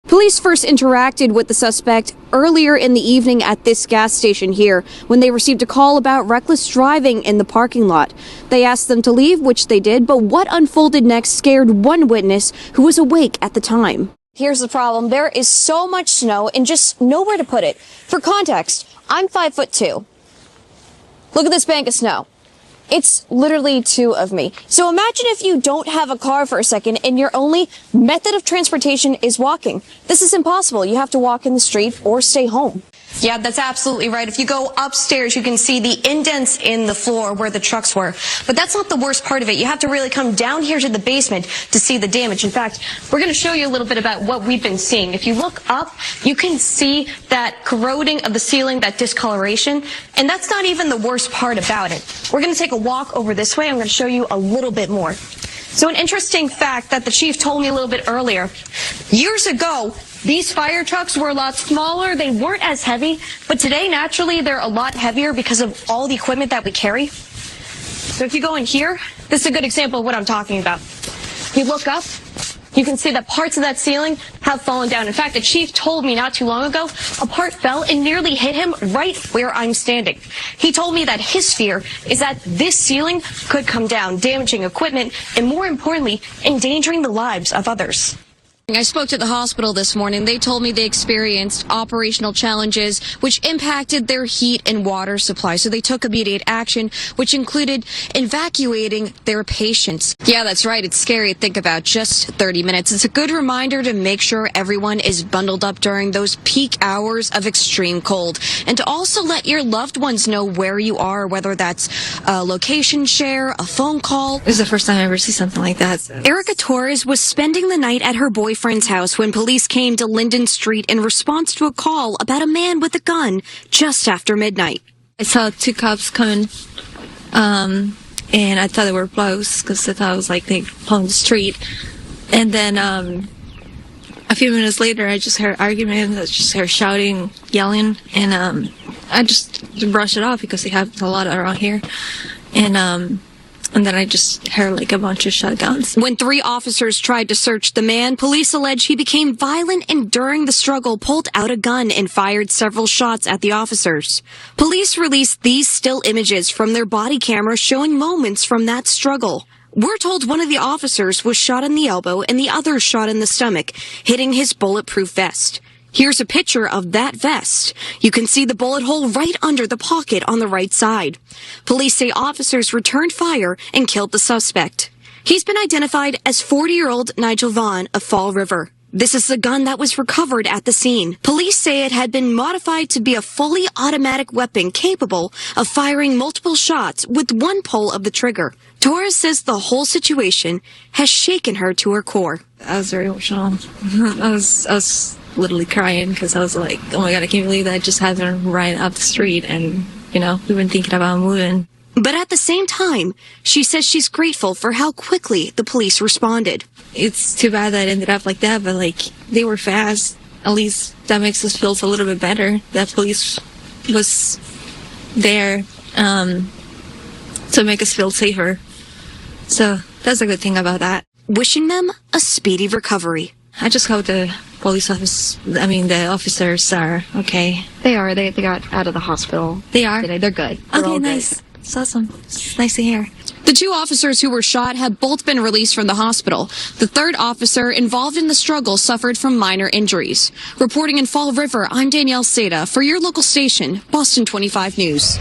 Police first interacted with the suspect earlier in the evening at this gas station here when they received a call about reckless driving in the parking lot. They asked them to leave, which they did, but what unfolded next scared one witness who was awake at the time. Here's the problem. There is so much snow and just nowhere to put it. For context, I'm 5'2". Look at this bank of snow. It's literally two of me. So imagine if you don't have a car for a second and your only method of transportation is walking. This is impossible. You have to walk in the street or stay home. Yeah, that's absolutely right. If you go upstairs, you can see the indents in the floor where the trucks were. But that's not the worst part of it. You have to really come down here to the basement to see the damage. In fact, we're going to show you a little bit about what we've been seeing. If you look up, you can see that corroding of the ceiling, that discoloration. And that's not even the worst part about it. We're going to take a walk over this way. I'm going to show you a little bit more. So an interesting fact that the chief told me a little bit earlier. Years ago, these fire trucks were a lot smaller. They weren't as heavy. But today, naturally, they're a lot heavier because of all the equipment that we carry. So if you go in here, this is a good example of what I'm talking about. If you look up, you can see that parts of that ceiling have fallen down. In fact, the chief told me not too long ago, a part fell and nearly hit him right where I'm standing. He told me that his fear is that this ceiling could come down, damaging equipment, and more importantly, endangering the lives of others. I spoke to the hospital this morning. They told me they experienced operational challenges which impacted their heat and water supply. So they took immediate action, which included evacuating their patients. Yeah, that's right. It's scary to think about. Just 30 minutes. It's a good reminder to make sure everyone is bundled up during those peak hours of extreme cold. And to also let your loved ones know where you are, whether that's a location share, a phone call. This is the first time I ever see something like that. So. Erica Torres was spending the night at her boyfriend's house when police came to Linden Street in response to a call about a man with a gun just after midnight. I saw two cops coming, and I thought they were blows because I thought it was like they on the street. And then a few minutes later, I just heard argument, I just heard shouting, yelling, and I just brushed it off because they have a lot around here. And then I just heard like a bunch of shotguns. When 3 officers tried to search the man, police allege he became violent and during the struggle pulled out a gun and fired several shots at the officers. Police released these still images from their body camera showing moments from that struggle. We're told one of the officers was shot in the elbow and the other shot in the stomach, hitting his bulletproof vest. Here's a picture of that vest. You can see the bullet hole right under the pocket on the right side. Police say officers returned fire and killed the suspect. He's been identified as 40-year-old Nigel Vaughn of Fall River. This is the gun that was recovered at the scene. Police say it had been modified to be a fully automatic weapon capable of firing multiple shots with one pull of the trigger. Torres says the whole situation has shaken her to her core. I was very emotional. I was literally crying because I was like, oh my God, I can't believe that just happened right up the street. And, you know, we've been thinking about moving. But at the same time, she says she's grateful for how quickly the police responded. It's too bad that it ended up like that, but like they were fast. At least that makes us feel a little bit better that police was there to make us feel safer. So that's a good thing about that. Wishing them a speedy recovery. I just hope the the officers are okay. They are. They got out of the hospital. They are? Today. They're good. They're okay, all nice. Good. It's awesome. It's nice to hear. The 2 officers who were shot have both been released from the hospital. The 3rd officer involved in the struggle suffered from minor injuries. Reporting in Fall River, I'm Danielle Saitta for your local station, Boston 25 News.